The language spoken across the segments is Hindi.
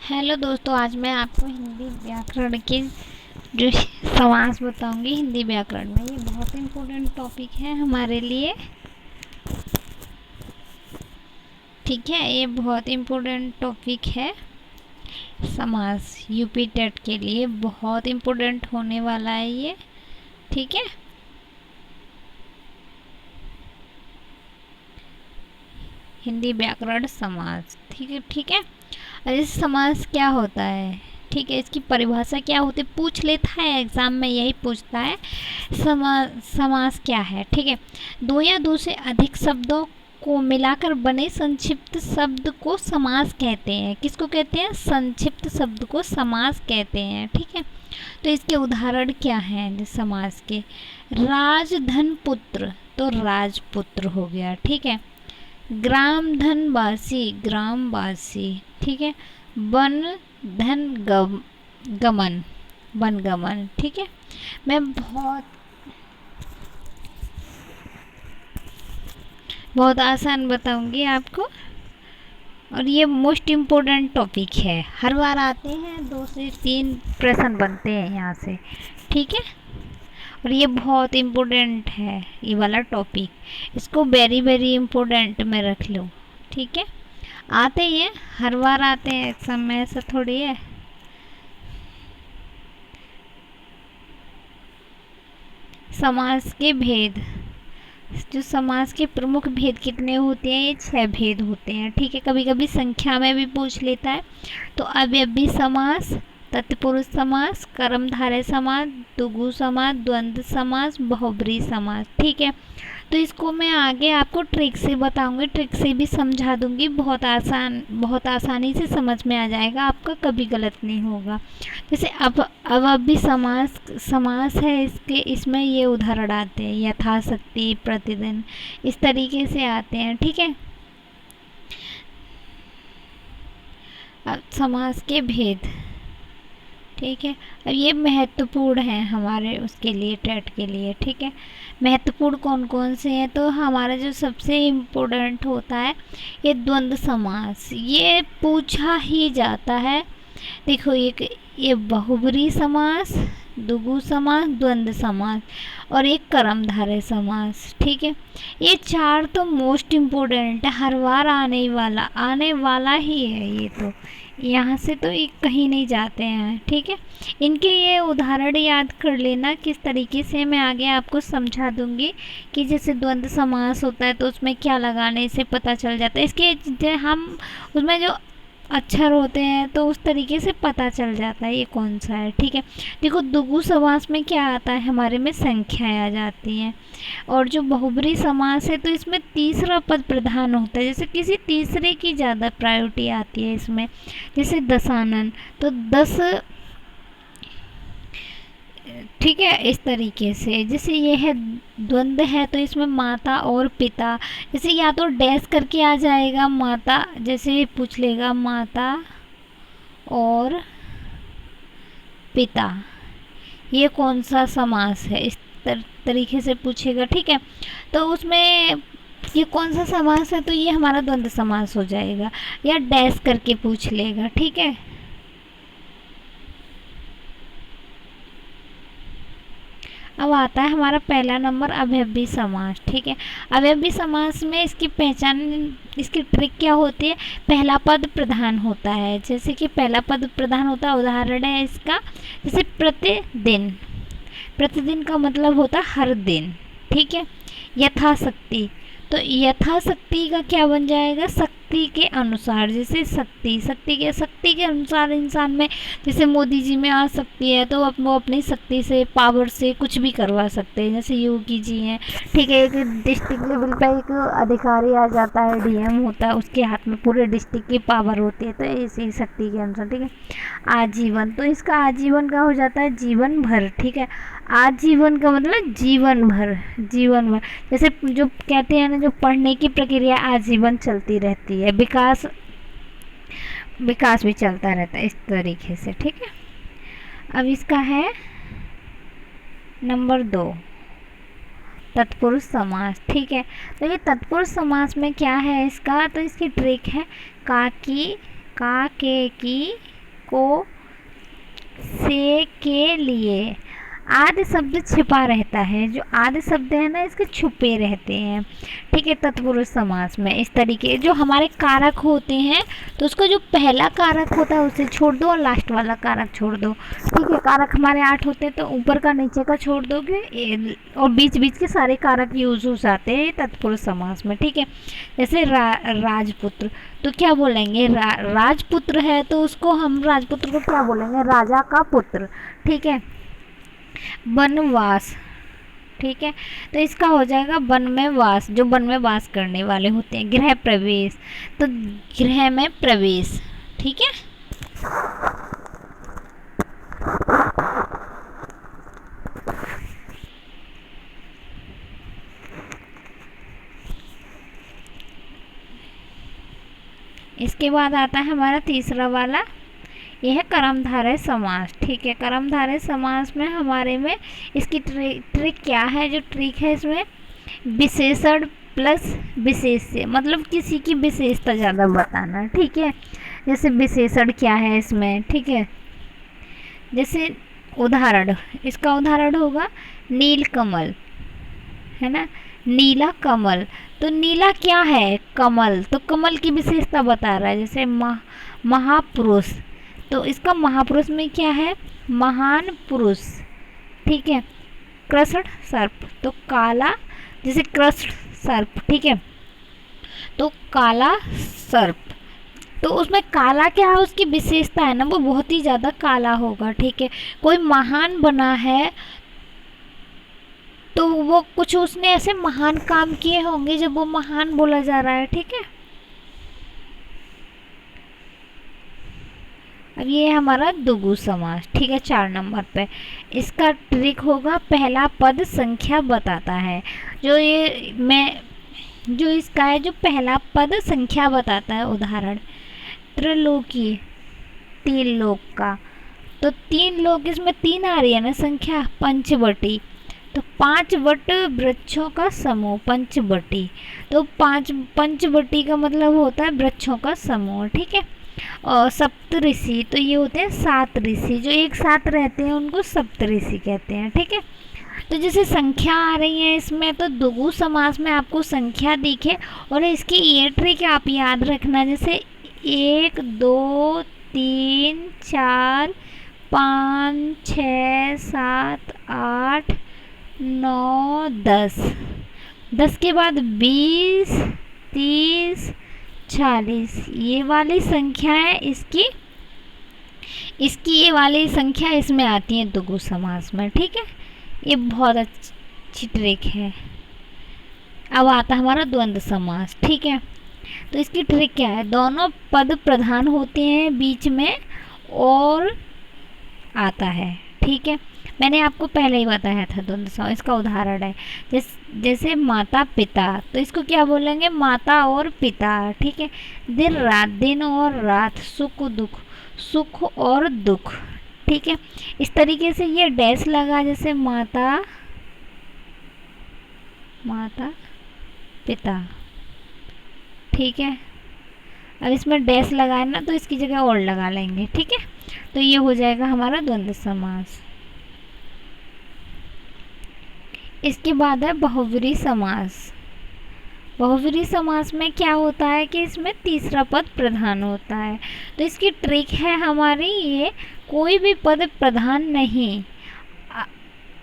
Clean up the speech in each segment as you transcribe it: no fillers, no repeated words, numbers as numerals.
हेलो दोस्तों, आज मैं आपको हिंदी व्याकरण के जो समास बताऊंगी। हिंदी व्याकरण में ये बहुत इम्पोर्टेंट टॉपिक है हमारे लिए। ठीक है, ये बहुत इम्पोर्टेंट टॉपिक है। समास यूपी टेट के लिए बहुत इम्पोर्टेंट होने वाला है ये। ठीक है, हिंदी व्याकरण समास। ठीक है ठीक है। और इस समास क्या होता है, ठीक है, इसकी परिभाषा क्या होती है, पूछ लेता है एग्जाम में, यही पूछता है। समास क्या है। ठीक है, दो या दो से अधिक शब्दों को मिलाकर बने संक्षिप्त शब्द को समास कहते हैं। किसको कहते हैं? संक्षिप्त शब्द को समास कहते हैं। ठीक है, तो इसके उदाहरण क्या हैं समास के? राजधन पुत्र, तो राजपुत्र हो गया। ठीक है, ग्राम धनवासी, ग्रामवासी। ठीक है, वन धन गमन, वनगमन। ठीक है, मैं बहुत आसान बताऊंगी आपको। और ये मोस्ट इम्पोर्टेंट टॉपिक है, हर बार आते हैं, 2 से 3 प्रश्न बनते हैं यहाँ से। ठीक है, और ये बहुत इम्पोर्टेंट है ये वाला टॉपिक, इसको वेरी वेरी इम्पोर्टेंट में रख लो। ठीक है, आते ही हैं, हर बार आते हैं एग्जाम में, ऐसा थोड़ी है। समास के भेद, जो समास के प्रमुख भेद कितने होते हैं? ये 6 भेद होते हैं। ठीक है, कभी कभी संख्या में भी पूछ लेता है। तो अव्ययी समास, तत्पुरुष समास, कर्मधारय समास, द्विगु समास, द्वंद्व समास, बहुब्रीहि समास। ठीक है, तो इसको मैं आगे आपको ट्रिक से बताऊंगी, ट्रिक से भी समझा दूंगी। बहुत आसानी से समझ में आ जाएगा, आपका कभी गलत नहीं होगा। जैसे अब भी समास है, इसमें ये उदाहरण आते हैं, यथाशक्ति, प्रतिदिन, इस तरीके से आते हैं। ठीक है, अब समास के भेद। ठीक है, अब ये महत्वपूर्ण है हमारे उसके लिए, टेट के लिए। ठीक है, महत्वपूर्ण कौन कौन से हैं? तो हमारा जो सबसे इम्पोर्टेंट होता है ये द्वंद्व समास, ये पूछा ही जाता है। देखो, ये बहुब्रीहि समास, द्विगु समास, द्वंद्व समास और एक कर्मधारय समास। ठीक है, ये 4 तो मोस्ट इम्पोर्टेंट है, हर बार आने वाला ही है ये तो, यहाँ से तो ये कहीं नहीं जाते हैं। ठीक है, इनके ये उदाहरण याद कर लेना, किस तरीके से मैं आगे आपको समझा दूंगी। कि जैसे द्वंद्व समास होता है तो उसमें क्या लगाने से पता चल जाता है, इसके हम उसमें जो अक्षर होते हैं तो उस तरीके से पता चल जाता है ये कौन सा है। ठीक है, देखो द्विगु समास में क्या आता है, हमारे में संख्याएं आ जाती हैं। और जो बहुब्रीहि समास है तो इसमें तीसरा पद प्रधान होता है, जैसे किसी तीसरे की ज़्यादा प्रायोरिटी आती है इसमें। जैसे दशानन, तो 10। ठीक है, इस तरीके से। जैसे ये है द्वंद्व है तो इसमें माता और पिता, जैसे या तो डैश करके आ जाएगा माता, जैसे पूछ लेगा माता और पिता, ये कौन सा समास है, इस तरीके से पूछेगा। ठीक है, तो उसमें ये कौन सा समास है, तो ये हमारा द्वंद्व समास हो जाएगा। या डैश करके पूछ लेगा। ठीक है, अब आता है हमारा पहला नंबर, अव्ययी समास। ठीक है, अव्ययी समास में इसकी पहचान, इसकी ट्रिक क्या होती है? पहला पद प्रधान होता है, जैसे कि पहला पद प्रधान होता है, उदाहरण है इसका, जैसे प्रतिदिन, प्रतिदिन का मतलब होता है हर दिन। ठीक है, यथाशक्ति, तो यथाशक्ति का क्या बन जाएगा? शक्ति के अनुसार, जैसे शक्ति के अनुसार इंसान में, जैसे मोदी जी में आ सकती है तो वो अपनी शक्ति से, पावर से कुछ भी करवा सकते हैं। जैसे योगी जी हैं, ठीक है, एक डिस्ट्रिक्ट लेवल पे एक अधिकारी आ जाता है, डीएम होता है, उसके हाथ में पूरे डिस्ट्रिक्ट की पावर होती है, तो ऐसी शक्ति के अनुसार। ठीक है, आजीवन, तो इसका आजीवन का हो जाता है जीवन भर। ठीक है, आजीवन का मतलब जीवन भर, जीवन भर। जैसे जो कहते हैं ना, जो पढ़ने की प्रक्रिया आजीवन चलती रहती है, विकास भी चलता रहता है, इस तरीके से। ठीक है, अब इसका है नंबर 2, तत्पुरुष समास। ठीक है, तो ये तत्पुरुष समास में क्या है इसका, तो इसकी ट्रिक है का, की, का, के, की, को, से, के लिए। आदि शब्द छिपा रहता है, जो आदि शब्द है ना इसके छुपे रहते हैं, ठीक है, तत्पुरुष समास में। इस तरीके जो हमारे कारक होते हैं तो उसका जो पहला कारक होता है उसे छोड़ दो और लास्ट वाला कारक छोड़ दो, ठीक है। कारक हमारे 8 होते हैं तो ऊपर का नीचे का छोड़ दोगे और बीच बीच के सारे कारक यूज हो जाते हैं तत्पुरुष समास में, ठीक है। जैसे राजपुत्र, तो क्या बोलेंगे, राजपुत्र है तो उसको हम राजपुत्र को क्या बोलेंगे, राजा का पुत्र, ठीक है। वनवास, ठीक है, तो इसका हो जाएगा वन में वास, जो वन में वास करने वाले होते हैं। गृह प्रवेश, तो गृह में प्रवेश, ठीक है। इसके बाद आता है हमारा तीसरा वाला, यह है कर्मधारय समास, ठीक है। कर्मधारय समास में हमारे में इसकी ट्रिक क्या है, जो ट्रिक है इसमें विशेषण प्लस विशेष्य, मतलब किसी की विशेषता ज़्यादा बताना, ठीक है। जैसे विशेषण क्या है इसमें, ठीक है, जैसे उदाहरण, इसका उदाहरण होगा नील कमल, है ना, नीला कमल, तो नीला क्या है, कमल, तो कमल की विशेषता बता रहा है। जैसे महापुरुष, तो इसका महापुरुष में क्या है, महान पुरुष, ठीक है। कृष्ण सर्प, तो काला, जैसे कृष्ण सर्प, ठीक है, तो काला सर्प, तो उसमें काला क्या है, उसकी विशेषता है ना, वो बहुत ही ज़्यादा काला होगा, ठीक है। कोई महान बना है तो वो कुछ उसने ऐसे महान काम किए होंगे जब वो महान बोला जा रहा है, ठीक है। अब ये हमारा दुगु समास, ठीक है, 4 नंबर पे। इसका ट्रिक होगा पहला पद संख्या बताता है, जो इसका है, जो पहला पद संख्या बताता है। उदाहरण त्रिलोकी, 3 लोक का, तो 3 लोक, इसमें 3 आ रही है ना संख्या, पंचवटी, तो 5 वट वृक्षों का समूह, पंचवटी, तो पंचवटी का मतलब होता है वृक्षों का समूह, ठीक है। और सप्तऋषि, तो ये होते हैं 7 ऋषि, जो एक साथ रहते हैं उनको सप्तऋषि कहते हैं, ठीक है। तो जैसे संख्या आ रही है इसमें, तो दुगु समास में आपको संख्या दिखे और इसकी ये ट्रिक आप याद रखना, जैसे 1 2 3 4 5 6 7 8 9 10, 10 के बाद 20 30 40, ये वाली संख्या है इसकी ये वाली संख्या इसमें आती है दुगु समास में, ठीक है। ये बहुत अच्छी ट्रिक है। अब आता है हमारा द्वंद्व समास, ठीक है, तो इसकी ट्रिक क्या है, दोनों पद प्रधान होते हैं बीच में और आता है, ठीक है। मैंने आपको पहले ही बताया था द्वंद्व समास, इसका उदाहरण है जैसे माता पिता, तो इसको क्या बोलेंगे, माता और पिता, ठीक है। दिन रात, दिन और रात, सुख दुख, सुख और दुख, ठीक है। इस तरीके से ये डैश लगा, जैसे माता पिता, ठीक है। अब इसमें डैश लगाए ना तो इसकी जगह और लगा लेंगे, ठीक है। तो ये हो जाएगा हमारा द्वंद्व समास। इसके बाद है बहुव्रीहि समास। बहुव्रीहि समास में क्या होता है कि इसमें तीसरा पद प्रधान होता है, तो इसकी ट्रिक है हमारी ये, कोई भी पद प्रधान नहीं,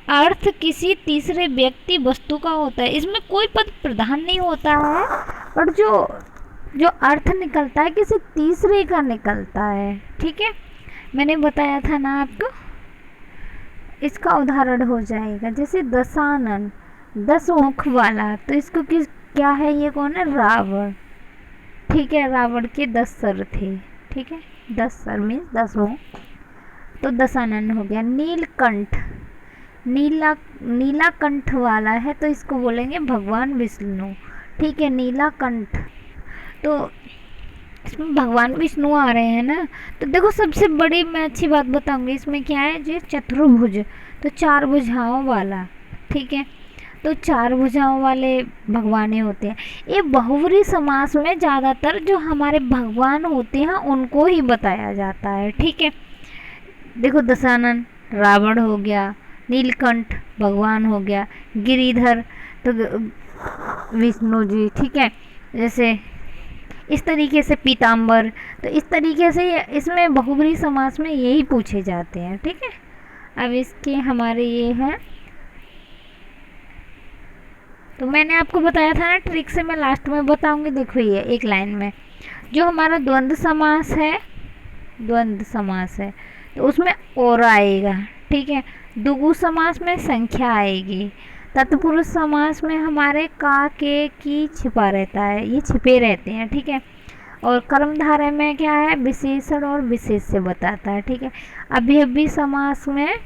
अर्थ किसी तीसरे व्यक्ति वस्तु का होता है। इसमें कोई पद प्रधान नहीं होता है, और जो अर्थ निकलता है किसी तीसरे का निकलता है, ठीक है। मैंने बताया था ना आपको, इसका उदाहरण हो जाएगा जैसे दशानन, 10 मुख वाला, तो इसको क्या है, ये कौन है, रावण, ठीक है। रावण के 10 सर थे, ठीक है, 10 सर मीन्स 10 मुख, तो दशानन हो गया। नीलकंठ, नीला कंठ वाला है तो इसको बोलेंगे भगवान विष्णु, ठीक है, नीलाकंठ। तो इसमें भगवान विष्णु आ रहे हैं ना, तो देखो सबसे बड़ी मैं अच्छी बात बताऊंगी, इसमें क्या है, जो चतुर्भुज, तो 4 भुजाओं वाला, ठीक है, तो 4 भुजाओं वाले भगवान होते हैं। ये बहुव्रीहि समास में ज़्यादातर जो हमारे भगवान होते हैं उनको ही बताया जाता है, ठीक है। देखो दशानन रावण हो गया, नीलकंठ भगवान हो गया, गिरिधर तो विष्णु जी, ठीक है। जैसे इस तरीके से पीताम्बर, तो इस तरीके से इसमें बहुब्रीहि समास में यही पूछे जाते हैं, ठीक है। अब इसके हमारे ये हैं, तो मैंने आपको बताया था ना ट्रिक से, मैं लास्ट में बताऊंगी। देखो ये एक लाइन में जो हमारा द्वंद्व समास है, द्वंद्व समास है तो उसमें और आएगा, ठीक है। द्विगु समास में संख्या आएगी। तत्पुरुष समास में हमारे का के की छिपा रहता है, ये छिपे रहते हैं, ठीक है। और कर्मधारय में क्या है, विशेषण और विशेष्य बताता है, ठीक है। अभिव्यक्ति समास में,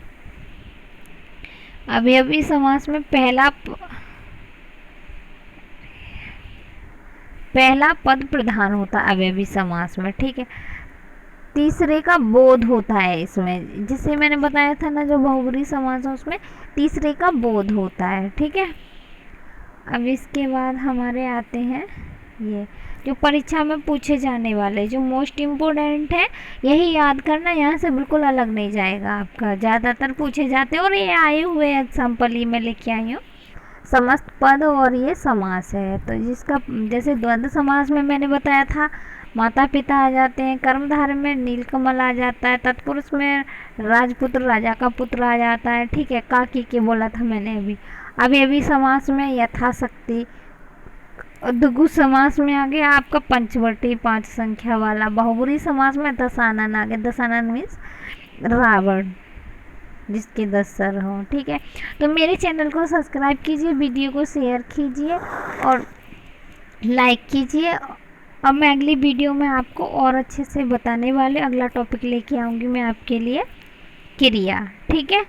अभिव्यक्ति समास में पहला पद प्रधान होता है अव्ययी समास में, ठीक है। तीसरे का बोध होता है इसमें, जिसे मैंने बताया था ना जो बहुब्रीहि समास है उसमें तीसरे का बोध होता है, ठीक है। अब इसके बाद हमारे आते हैं ये जो परीक्षा में पूछे जाने वाले जो मोस्ट इम्पोर्टेंट है, यही याद करना, यहाँ से बिल्कुल अलग नहीं जाएगा आपका। ज़्यादातर पूछे जाते हैं और ये आए हुए एग्जाम्पल ही मैं लेके आई हूँ। समस्त पद और ये समास है, तो जिसका जैसे द्वंद्व समास में मैंने बताया था माता पिता आ जाते हैं, कर्मधारय में नीलकमल आ जाता है, तत्पुरुष में राजपुत्र राजा का पुत्र आ जाता है, ठीक है। काकी के बोला था मैंने अभी। अभी समास में यथाशक्ति, द्विगु समास में आ गया आपका पंचवटी 5 संख्या वाला, बहुब्रीहि समास में दशानन आ गया। दशानन मीन्स रावण जिसके 10 सर हों, ठीक है। तो मेरे चैनल को सब्सक्राइब कीजिए, वीडियो को शेयर कीजिए और लाइक कीजिए। अब मैं अगली वीडियो में आपको और अच्छे से बताने वाले अगला टॉपिक लेके आऊँगी मैं आपके लिए, क्रिया, ठीक है।